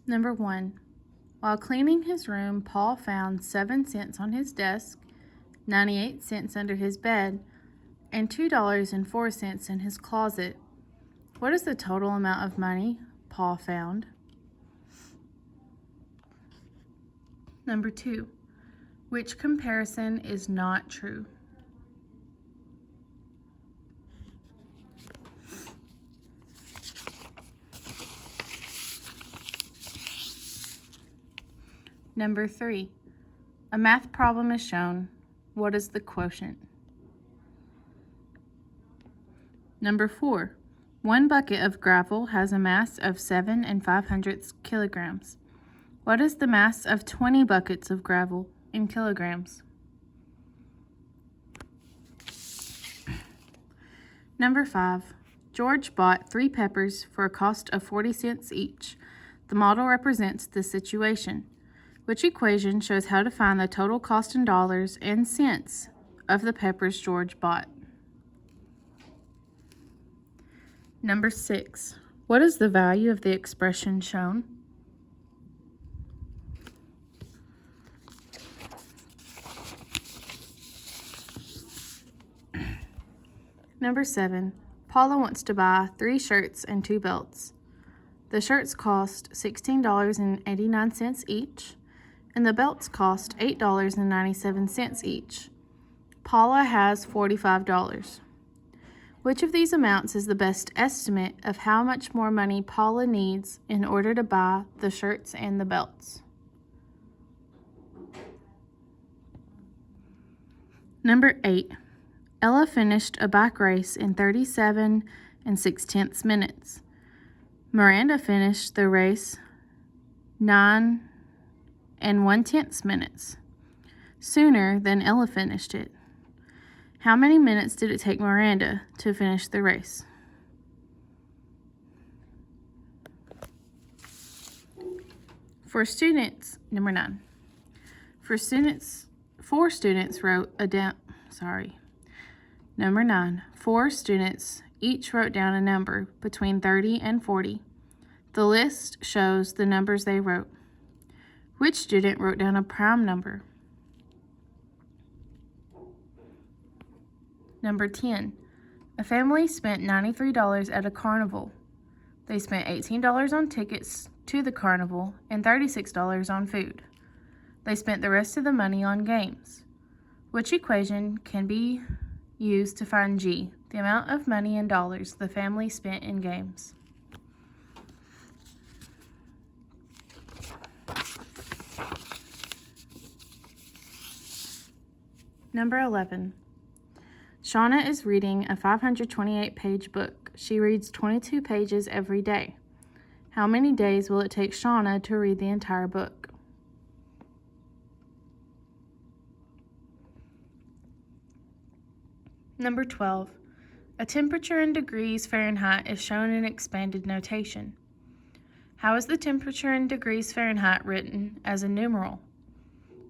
Number 1. While cleaning his room, Paul found 7 cents on his desk, 98 cents under his bed, and $2.04 in his closet. What is the total amount of money Paul found? Number 2. Which comparison is not true? Number 3. A math problem is shown. What is the quotient? Number 4. 1 bucket of gravel has a mass of 7 500 kilograms. What is the mass of 20 buckets of gravel in kilograms? Number 5. George bought 3 peppers for a cost of 40 cents each. The model represents the situation. Which equation shows how to find the total cost in dollars and cents of the peppers George bought? Number 6. What is the value of the expression shown? Number 7. Paula wants to buy 3 shirts and 2 belts. The shirts cost $16.89 each, and the belts cost $8.97 each. Paula has $45. Which of these amounts is the best estimate of how much more money Paula needs in order to buy the shirts and the belts? Number 8. Ella finished a bike race in 37 6/10 minutes. Miranda finished the race 9 1/10 minutes sooner than Ella finished it. How many minutes did it take Miranda to finish the race? For students, number 9. Four students each wrote down a number between 30 and 40. The list shows the numbers they wrote. Which student wrote down a prime number? Number 10. A family spent $93 at a carnival. They spent $18 on tickets to the carnival and $36 on food. They spent the rest of the money on games. Which equation can be used to find G, the amount of money in dollars the family spent in games? Number 11. Shauna is reading a 528-page book. She reads 22 pages every day. How many days will it take Shauna to read the entire book? Number 12. A temperature in degrees Fahrenheit is shown in expanded notation. How is the temperature in degrees Fahrenheit written as a numeral?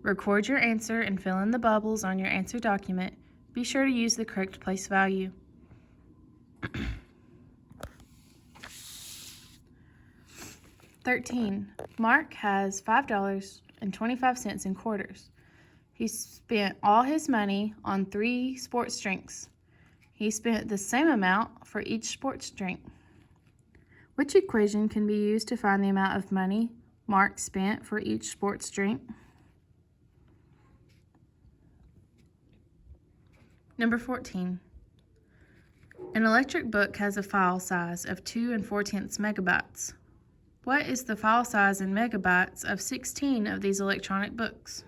Record your answer and fill in the bubbles on your answer document. Be sure to use the correct place value. Mark has $5.25 in quarters. He spent all his money on 3 sports drinks. He spent the same amount for each sports drink. Which equation can be used to find the amount of money Mark spent for each sports drink? Number 14. An electric book has a file size of 2 4/10 megabytes. What is the file size in megabytes of 16 of these electronic books?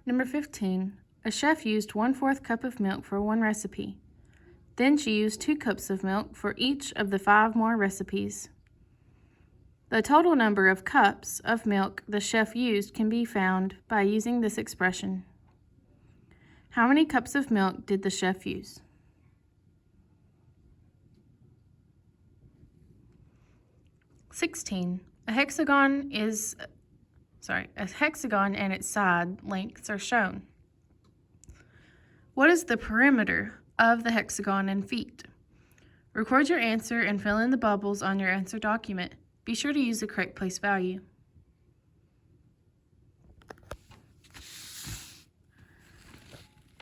Number 15. A chef used 1/4 cup of milk for 1 recipe. Then she used 2 cups of milk for each of the 5 more recipes. The total number of cups of milk the chef used can be found by using this expression. How many cups of milk did the chef use? A hexagon and its side lengths are shown. What is the perimeter of the hexagon in feet? Record your answer and fill in the bubbles on your answer document. Be sure to use the correct place value.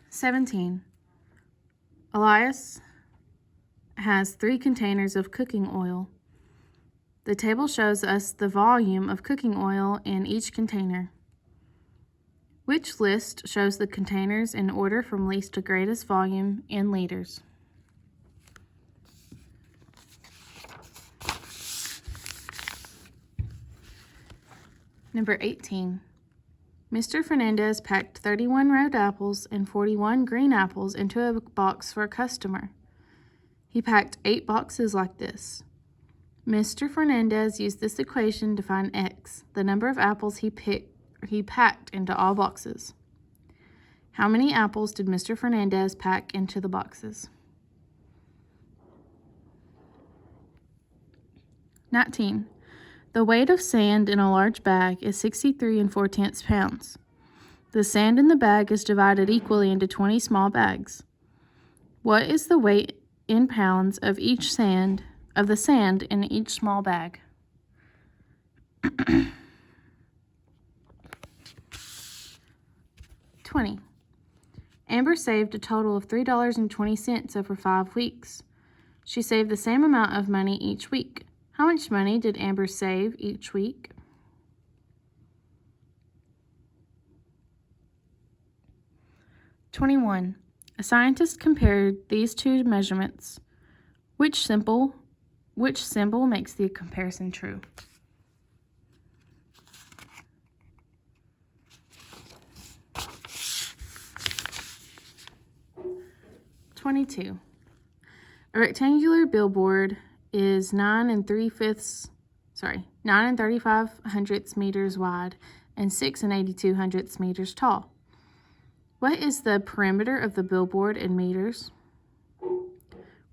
(17) Elias has 3 containers of cooking oil. The table shows us the volume of cooking oil in each container. Which list shows the containers in order from least to greatest volume in liters? Number 18. Mr. Fernandez packed 31 red apples and 41 green apples into a box for a customer. He packed 8 boxes like this. Mr. Fernandez used this equation to find X, the number of apples he packed into all boxes. How many apples did Mr. Fernandez pack into the boxes? 19. The weight of sand in a large bag is 63 4/10 pounds. The sand in the bag is divided equally into 20 small bags. What is the weight in pounds of the sand in each small bag? (20) Amber saved a total of $3.20 over 5 weeks. She saved the same amount of money each week. How much money did Amber save each week? (21) A scientist compared these 2 measurements. Which symbol makes the comparison true? (22) A rectangular billboard is 9 3/5 meters wide and 6 82 meters tall. What is the perimeter of the billboard in meters?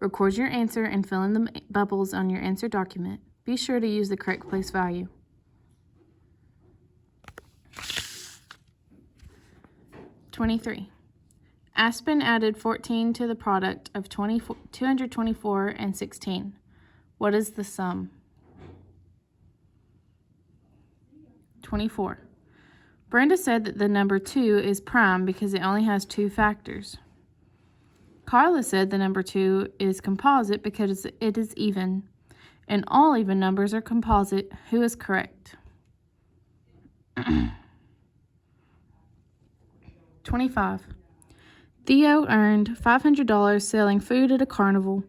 Record your answer and fill in the bubbles on your answer document. Be sure to use the correct place value. 23. Aspen added 14 to the product of 224 and 16. What is the sum? 24. Brenda said that the number 2 is prime because it only has 2 factors. Carla said the number 2 is composite because it is even, and all even numbers are composite. Who is correct? 25. Theo earned $500 selling food at a carnival.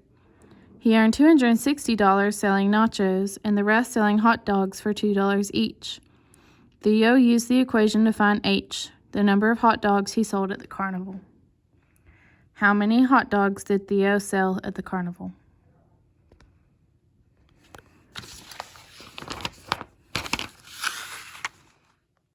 He earned $260 selling nachos and the rest selling hot dogs for $2 each. Theo used the equation to find H, the number of hot dogs he sold at the carnival. How many hot dogs did Theo sell at the carnival?